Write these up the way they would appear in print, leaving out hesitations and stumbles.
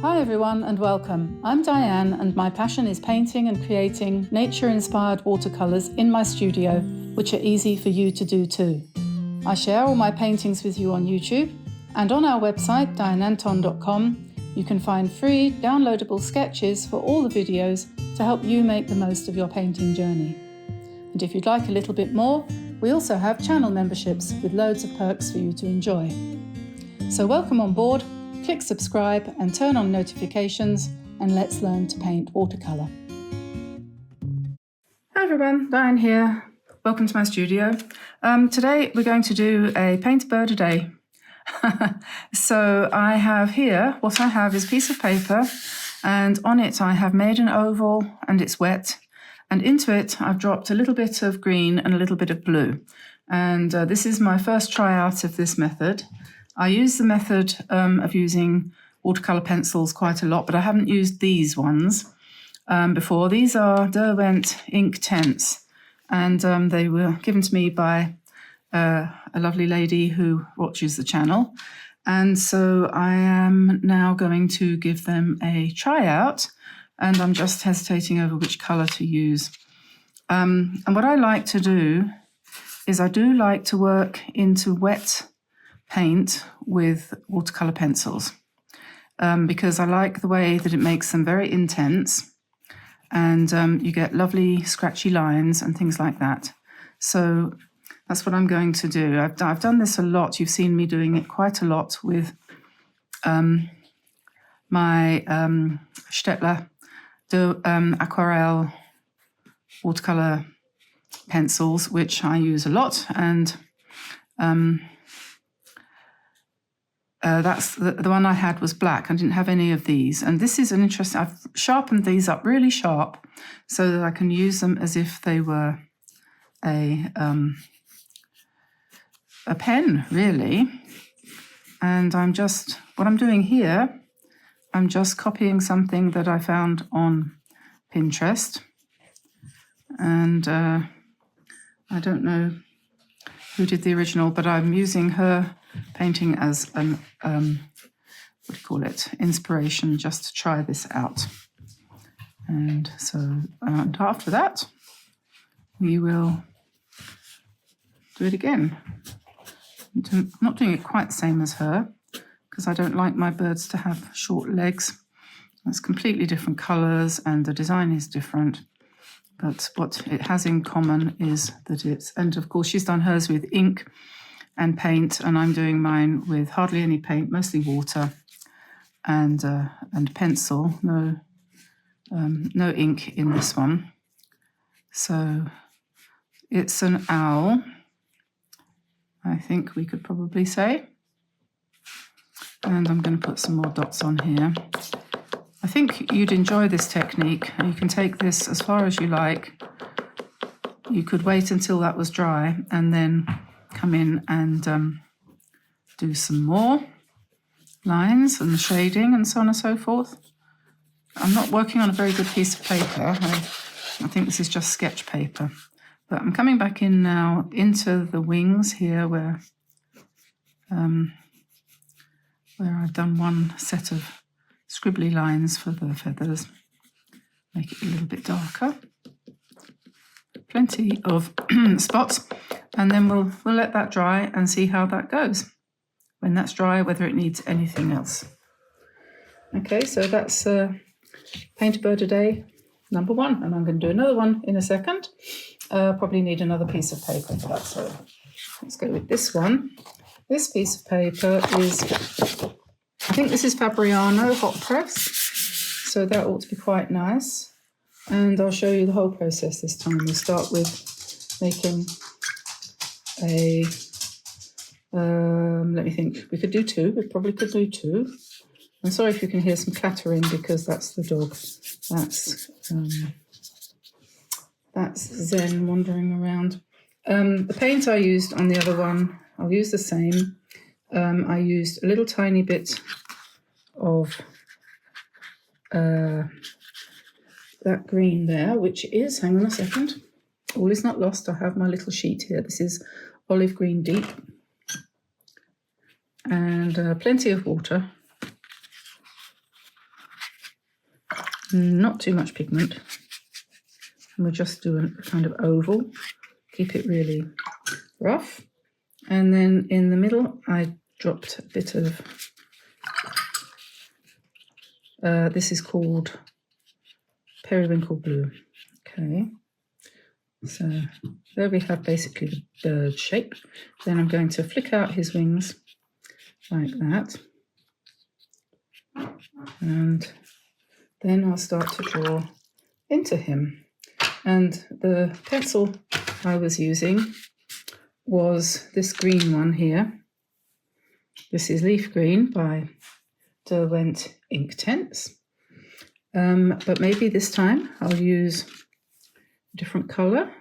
Hi everyone and welcome. I'm Diane and my passion is painting and creating nature-inspired watercolors in my studio, which are easy for you to do too. I share all my paintings with you on YouTube, and on our website dianeantone.com you can find free downloadable sketches for all the videos to help you make the most of your painting journey. And if you'd like a little bit more, we also have channel memberships with loads of perks for you to enjoy. So welcome on board. Click subscribe and turn on notifications, and let's learn to paint watercolour. Hi everyone, Diane here. Welcome to my studio. Today we're going to do a paint a bird a day. So I have here, what I have is a piece of paper, and on it I have made an oval and it's wet, and into it I've dropped a little bit of green and a little bit of blue. And this is my first try out of this method. I use the method of using watercolour pencils quite a lot, but I haven't used these ones before. These are Derwent Inktense, and they were given to me by a lovely lady who watches the channel. And so I am now going to give them a try out, and I'm just hesitating over which colour to use. And what I like to do is I do like to work into wet paint with watercolour pencils because I like the way that it makes them very intense, and you get lovely scratchy lines and things like that. So that's what I'm going to do. I've done this a lot. You've seen me doing it quite a lot with my Stettler Aquarelle watercolour pencils, which I use a lot, and that's the one I had was black. I didn't have any of these. And this is an interesting, I've sharpened these up really sharp so that I can use them as if they were a pen, really. And what I'm doing here, I'm just copying something that I found on Pinterest. And I don't know who did the original, but I'm using her painting as an inspiration just to try this out. And so after that we will do it again. I'm not doing it quite the same as her because I don't like my birds to have short legs. It's completely different colours and the design is different, but what it has in common is that and of course she's done hers with ink and paint, and I'm doing mine with hardly any paint, mostly water and pencil. No ink in this one. So it's an owl, I think we could probably say. And I'm going to put some more dots on here. I think you'd enjoy this technique. You can take this as far as you like. You could wait until that was dry and then come in and do some more lines and shading and so on and so forth. I'm not working on a very good piece of paper. I think this is just sketch paper. But I'm coming back in now into the wings here where I've done one set of scribbly lines for the feathers. Make it a little bit darker. Plenty of spots, and then we'll let that dry and see how that goes. When that's dry, whether it needs anything else. Okay, so that's Paint a Bird a Day number 1, and I'm going to do another one in a second. Probably need another piece of paper for that, so let's go with this one. This piece of paper is, I think this is Fabriano hot press, so that ought to be quite nice. And I'll show you the whole process this time. We'll start with making a, let me think, we could do 2, we probably could do 2. I'm sorry if you can hear some clattering because that's the dog. That's Zen wandering around. The paint I used on the other one, I'll use the same. I used a little tiny bit of that green there, which is, hang on a second, all is not lost. I have my little sheet here. This is olive green deep, and plenty of water. not too much pigment. And we'll just do a kind of oval, keep it really rough. And then in the middle, I dropped a bit of, this is called periwinkle blue. Okay, so there we have basically the bird shape. Then I'm going to flick out his wings like that. And then I'll start to draw into him. And the pencil I was using was this green one here. This is Leaf Green by Inktense. But maybe this time I'll use a different colour.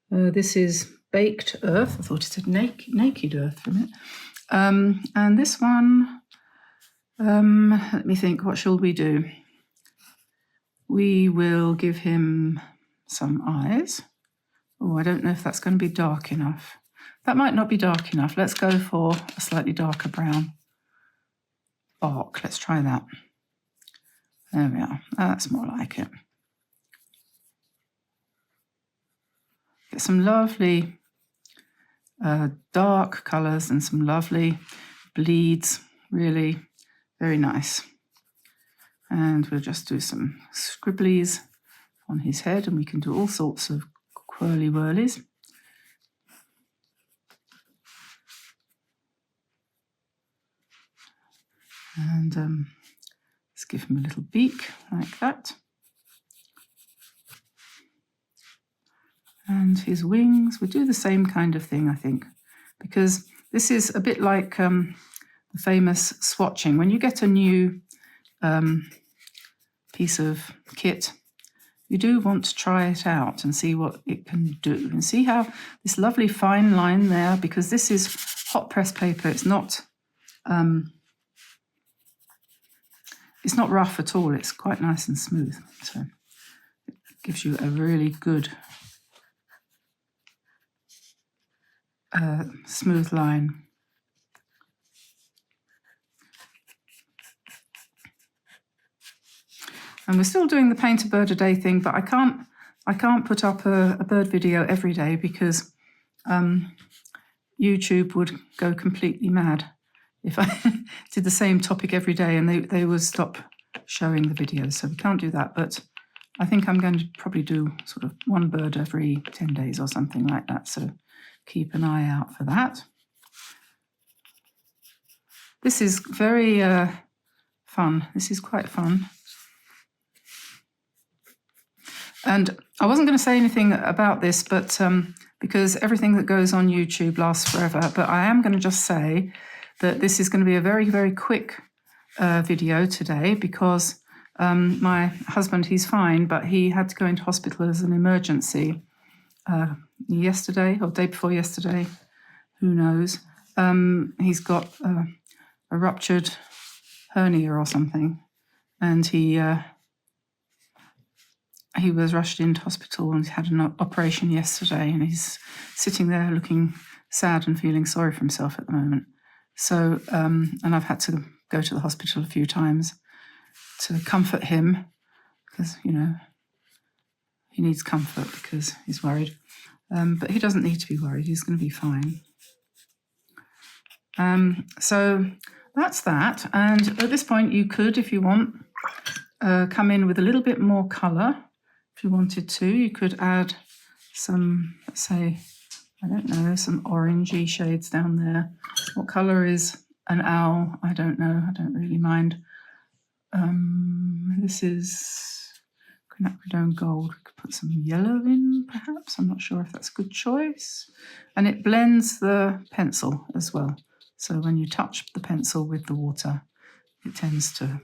This is Baked Earth. I thought it said Naked Earth for a minute. And this one, let me think, what shall we do? We will give him some eyes. Oh, I don't know if that's going to be dark enough. That might not be dark enough. Let's go for a slightly darker brown bark. Let's try that. There we are. That's more like it. Get some lovely dark colours and some lovely bleeds. Really very nice. And we'll just do some scribblies on his head, and we can do all sorts of whirly whirlies. And let's give him a little beak like that. And his wings, we'll do the same kind of thing, I think, because this is a bit like the famous swatching. When you get a new piece of kit, you do want to try it out and see what it can do. And see how this lovely fine line there, because this is hot press paper, it's not rough at all, it's quite nice and smooth. So it gives you a really good smooth line. And we're still doing the paint a bird a day thing, but I can't put up a bird video every day because YouTube would go completely mad if I did the same topic every day, and they would stop showing the videos. So we can't do that, but I think I'm going to probably do sort of one bird every 10 days or something like that. So keep an eye out for that. This is very fun. This is quite fun. And I wasn't going to say anything about this, but because everything that goes on YouTube lasts forever, but I am going to just say that this is going to be a very, very quick video today because my husband, he's fine, but he had to go into hospital as an emergency yesterday or day before yesterday, who knows. He's got a ruptured hernia or something, and he was rushed into hospital and had an operation yesterday, and he's sitting there looking sad and feeling sorry for himself at the moment. So, and I've had to go to the hospital a few times to comfort him because, you know, he needs comfort because he's worried. But he doesn't need to be worried. He's going to be fine. So that's that. And at this point, you could, if you want, come in with a little bit more colour. If you wanted to, you could add some, let's say, I don't know, some orangey shades down there. What colour is an owl? I don't know. I don't really mind. This is quinacridone gold. We could put some yellow in, perhaps. I'm not sure if that's a good choice. And it blends the pencil as well. So when you touch the pencil with the water, it tends to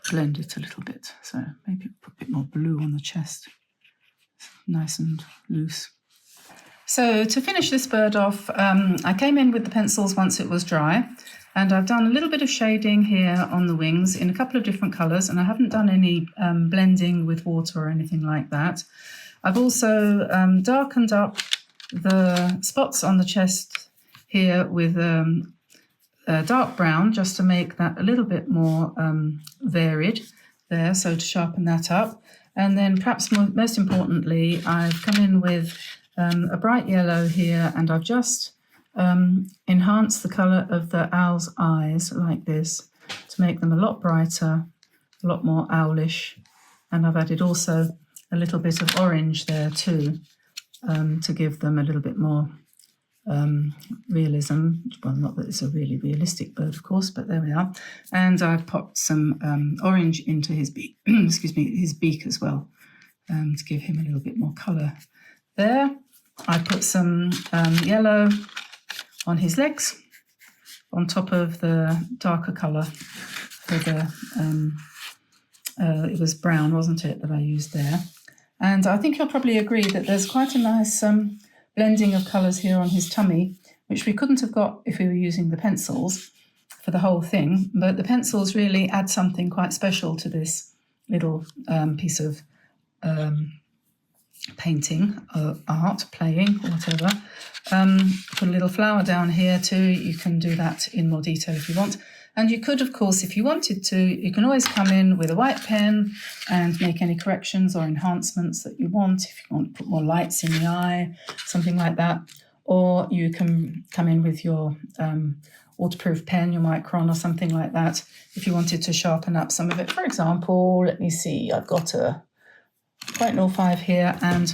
blend it a little bit. So maybe put a bit more blue on the chest. It's nice and loose. So to finish this bird off, I came in with the pencils once it was dry, and I've done a little bit of shading here on the wings in a couple of different colours, and I haven't done any blending with water or anything like that. I've also darkened up the spots on the chest here with dark brown, just to make that a little bit more varied. there, so to sharpen that up. And then perhaps most importantly, I've come in with a bright yellow here, and I've just enhanced the colour of the owl's eyes like this to make them a lot brighter, a lot more owlish. And I've added also a little bit of orange there too, to give them a little bit more realism. Well, not that it's a really realistic bird, of course, but there we are. And I've popped some orange into his beak, excuse me, his beak as well, to give him a little bit more colour there. I put some yellow on his legs, on top of the darker colour for the, it was brown, wasn't it, that I used there. And I think you'll probably agree that there's quite a nice blending of colours here on his tummy, which we couldn't have got if we were using the pencils for the whole thing. But the pencils really add something quite special to this little piece of painting, art, playing, whatever. Put a little flower down here too. You can do that in more detail if you want. And you could, of course, if you wanted to, you can always come in with a white pen and make any corrections or enhancements that you want. If you want to put more lights in the eye, something like that. Or you can come in with your waterproof pen, your Micron or something like that, if you wanted to sharpen up some of it. For example, let me see, I've got a White 05 here, and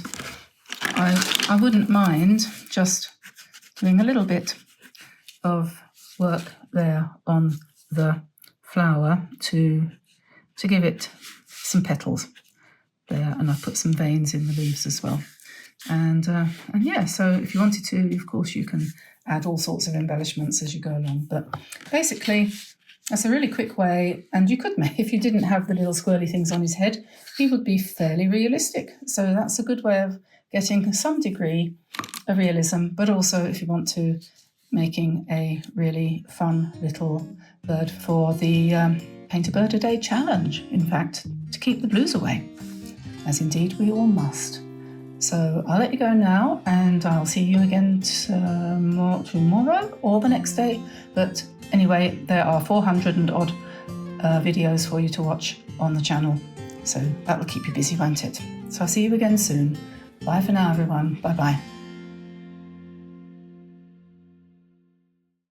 I wouldn't mind just doing a little bit of work there on the flower to give it some petals there, and I've put some veins in the leaves as well. And yeah, so if you wanted to, of course, you can add all sorts of embellishments as you go along. But basically, that's a really quick way, and you could make, if you didn't have the little squirrely things on his head, he would be fairly realistic. So that's a good way of getting some degree of realism, but also if you want to, making a really fun little bird for the Paint-A-Bird-A-Day challenge, in fact, to keep the blues away, as indeed we all must. So I'll let you go now, and I'll see you again tomorrow or the next day. But anyway, there are 400 and odd videos for you to watch on the channel. So that will keep you busy, won't it? So I'll see you again soon. Bye for now, everyone. Bye-bye.